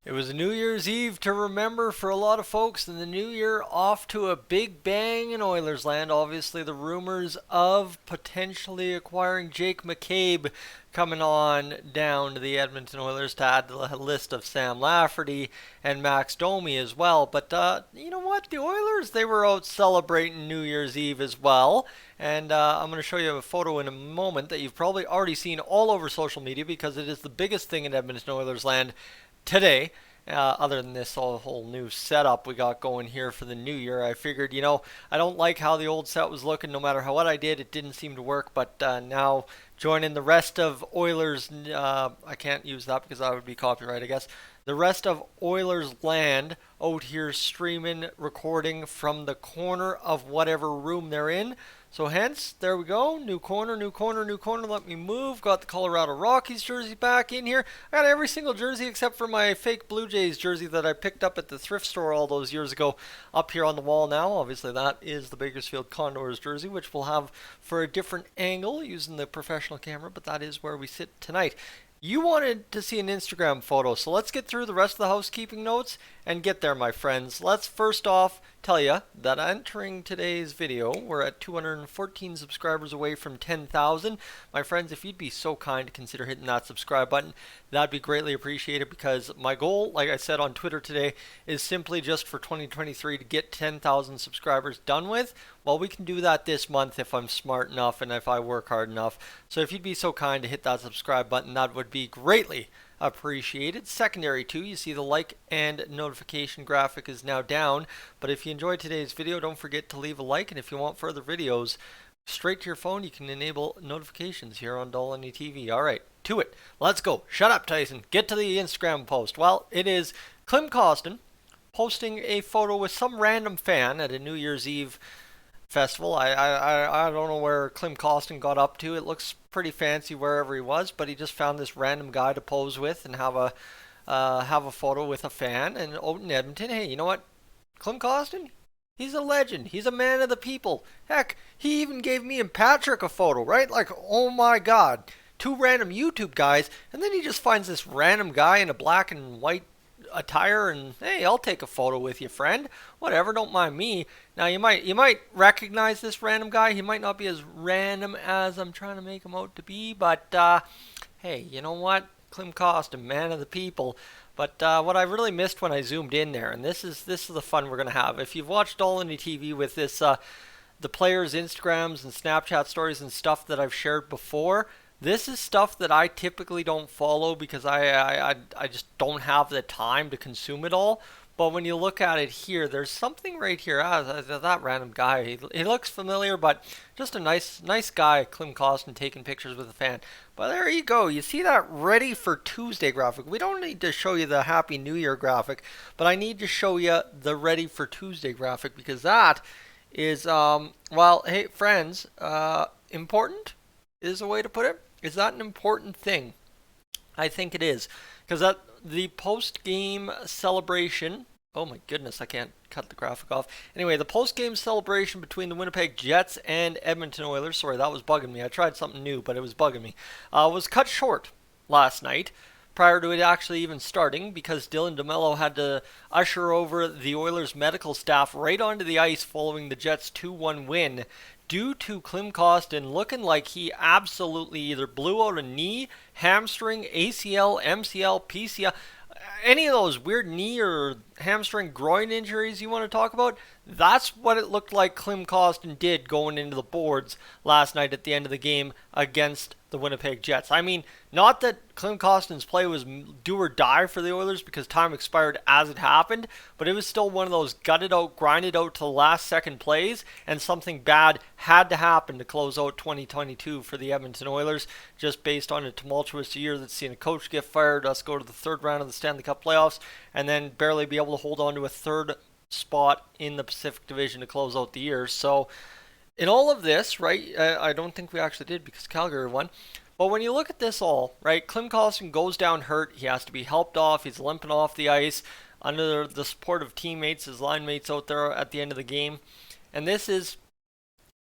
It was a New Year's Eve to remember for a lot of folks, and the new year off to a big bang in Oilers land. Obviously, the rumors of potentially acquiring Jake McCabe coming on down to the Edmonton Oilers to add to the list of Sam Lafferty and Max Domi as well. But you know what? The Oilers, they were out celebrating New Year's Eve as well. And I'm going to show you a photo in a moment that you've probably already seen all over social media because it is the biggest thing in Edmonton Oilers land today. Other than this whole new setup we got going here for the new year, I figured, I don't like how the old set was looking. No matter what I did, it didn't seem to work. But now joining the rest of Oilers, I can't use that because that would be copyright, I guess. The rest of Oilers land out here streaming, recording from the corner of whatever room they're in. So hence, there we go. New corner, new corner, new corner. Let me move. Got the Colorado Rockies jersey back in here. I got every single jersey except for my fake Blue Jays jersey that I picked up at the thrift store all those years ago up here on the wall now. Obviously, that is the Bakersfield Condors jersey, which we'll have for a different angle using the professional camera, but that is where we sit tonight. You wanted to see an Instagram photo, so let's get through the rest of the housekeeping notes and get there, my friends. Let's first off tell you that entering today's video, we're at 214 subscribers away from 10,000. My friends, if you'd be so kind to consider hitting that subscribe button, that'd be greatly appreciated because my goal, like I said on Twitter today, is simply just for 2023 to get 10,000 subscribers done with. Well, we can do that this month if I'm smart enough and if I work hard enough. So if you'd be so kind to hit that subscribe button, that would be greatly appreciated. Secondary too, you see the like and notification graphic is now down. But if you enjoyed today's video, don't forget to leave a like. And if you want further videos straight to your phone, you can enable notifications here on Dolynny TV. All right, to it. Let's go. Shut up, Tyson. Get to the Instagram post. Well, it is Klim Kostin posting a photo with some random fan at a New Year's Eve festival. I don't know where Klim Kostin got up to. It looks pretty fancy wherever he was, but he just found this random guy to pose with and have a photo with a fan. And out in Edmonton, hey, you know what? Klim Kostin, he's a legend. He's a man of the people. Heck, he even gave me and Patrick a photo, right? Like, oh my God, two random YouTube guys, and then he just finds this random guy in a black and white attire and hey, I'll take a photo with you, friend. Whatever, don't mind me. Now you might recognize this random guy. He might not be as random as I'm trying to make him out to be, but hey, you know what? Klim Kostin, man of the people. But what I really missed when I zoomed in there, and this is the fun we're gonna have. If you've watched Dolynny TV with this, the players' Instagrams and Snapchat stories and stuff that I've shared before. This is stuff that I typically don't follow because I just don't have the time to consume it all. But when you look at it here, there's something right here. That random guy, he looks familiar, but just a nice guy, Klim Kostin, taking pictures with a fan. But there you go. You see that Ready for Tuesday graphic. We don't need to show you the Happy New Year graphic, but I need to show you the Ready for Tuesday graphic because that is, well, hey, friends, important is a way to put it. Is that an important thing? I think it is. Because that the post-game celebration... Oh my goodness, I can't cut the graphic off. Anyway, the post-game celebration between the Winnipeg Jets and Edmonton Oilers... Sorry, that was bugging me. I tried something new, but it was bugging me. Was cut short last night prior to it actually even starting because Dylan DeMello had to usher over the Oilers medical staff right onto the ice following the Jets' 2-1 win due to Klim Kostin looking like he absolutely either blew out a knee, hamstring, ACL, MCL, PCL, any of those weird knee or hamstring groin injuries you want to talk about. That's what it looked like Klim Kostin did going into the boards last night at the end of the game against the Winnipeg Jets. I mean, not that Klim Kostin's play was do or die for the Oilers because time expired as it happened, but it was still one of those gutted out, grinded out to the last second plays, and something bad had to happen to close out 2022 for the Edmonton Oilers, just based on a tumultuous year that's seen a coach get fired, us go to the third round of the Stanley Cup playoffs, and then barely be able to hold on to a third spot in the Pacific Division to close out the year. So in all of this, right, I don't think we actually did because Calgary won. But when you look at this all, right, Klim Kostin goes down hurt. He has to be helped off. He's limping off the ice under the support of teammates, his line mates out there at the end of the game. And this is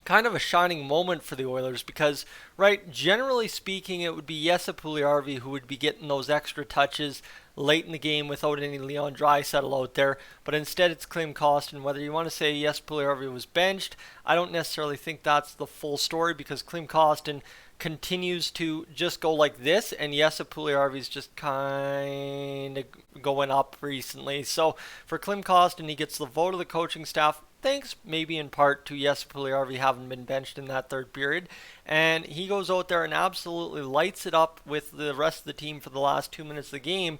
kind of a shining moment for the Oilers because, right, generally speaking, it would be Jesse Puljujärvi who would be getting those extra touches late in the game without any Leon Draisaitl out there, but instead it's Klim Kostin. Whether you want to say Jesse Puljujärvi was benched, I don't necessarily think that's the full story because Klim Kostin continues to just go like this, and Jesse Puljujärvi's just kind of going up recently. So for Klim Kostin, he gets the vote of the coaching staff, thanks maybe in part to Jesse Puljujärvi having been benched in that third period. And he goes out there and absolutely lights it up with the rest of the team for the last 2 minutes of the game.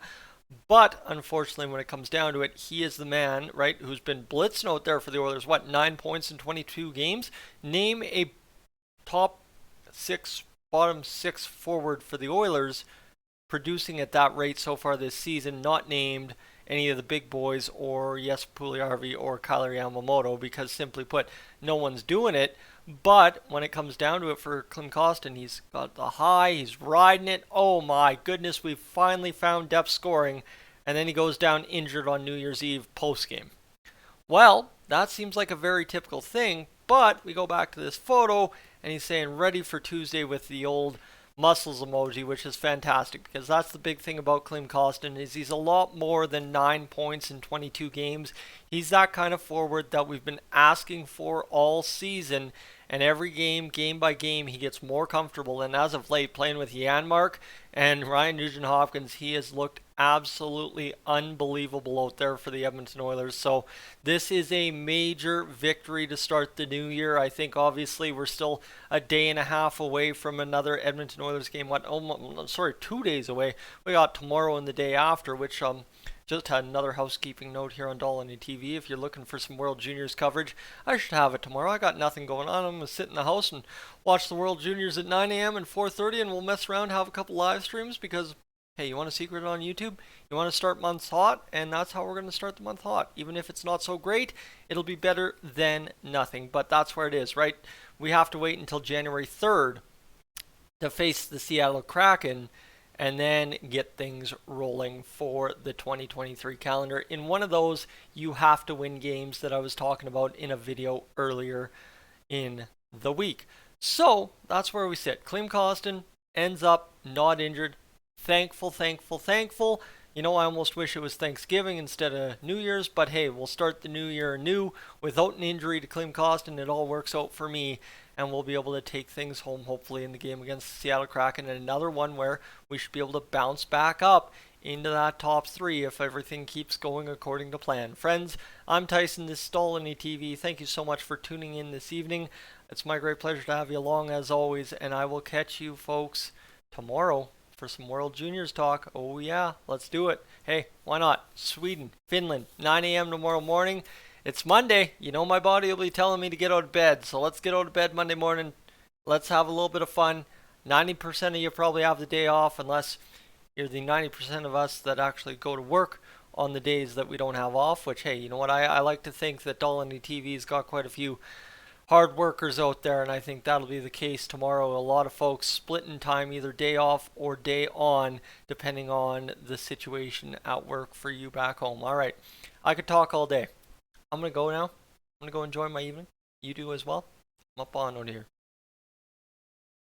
But unfortunately, when it comes down to it, he is the man, right, who's been blitzing out there for the Oilers. 9 points in 22 games? Name a top 6, bottom 6 forward for the Oilers producing at that rate so far this season, not named any of the big boys or Jesse Puljujärvi or Kailer Yamamoto, because simply put, no one's doing it. But when it comes down to it for Klim Kostin, he's got the high, he's riding it. Oh my goodness, we've finally found depth scoring. And then he goes down injured on New Year's Eve postgame. Well, that seems like a very typical thing, but we go back to this photo and he's saying ready for Tuesday with the old muscles emoji, which is fantastic because that's the big thing about Klim Kostin is he's a lot more than 9 points in 22 games. He's that kind of forward that we've been asking for all season, and every game, game by game, he gets more comfortable. And as of late, playing with Janmark and Ryan Nugent-Hopkins, he has looked absolutely unbelievable out there for the Edmonton Oilers. So this is a major victory to start the new year. I think obviously we're still a day and a half away from another Edmonton Oilers game. 2 days away. We got tomorrow and the day after, which just had another housekeeping note here on Dolynny TV. If you're looking for some World Juniors coverage, I should have it tomorrow. I got nothing going on. I'm going to sit in the house and watch the World Juniors at 9 a.m. and 4:30, and we'll mess around, have a couple live streams because, hey, you want a secret on YouTube? You want to start months hot, and that's how we're going to start the month hot. Even if it's not so great, it'll be better than nothing. But that's where it is, right? We have to wait until January 3rd to face the Seattle Kraken and then get things rolling for the 2023 calendar. In one of those, you have to win games that I was talking about in a video earlier in the week. So that's where we sit. Klim Kostin ends up not injured. Thankful. You know, I almost wish it was Thanksgiving instead of New Year's, but hey, we'll start the new year anew without an injury to Klim Kostin. It all works out for me, and we'll be able to take things home, hopefully, in the game against the Seattle Kraken, and another one where we should be able to bounce back up into that top 3 if everything keeps going according to plan. Friends, I'm Tyson, this is Dolynny TV. Thank you so much for tuning in this evening. It's my great pleasure to have you along, as always, and I will catch you folks tomorrow for some World Juniors talk. Oh yeah, let's do it. Hey, why not? Sweden, Finland, 9 a.m. tomorrow morning. It's Monday. You know my body will be telling me to get out of bed. So let's get out of bed Monday morning. Let's have a little bit of fun. 90% of you probably have the day off unless you're the 90% of us that actually go to work on the days that we don't have off. Which, hey, you know what? I like to think that Dolynny TV's got quite a few hard workers out there, and I think that'll be the case tomorrow. A lot of folks splitting time, either day off or day on, depending on the situation at work for you back home. All right, I could talk all day. I'm going to go now. I'm going to go enjoy my evening. You do as well. I'm up on out here.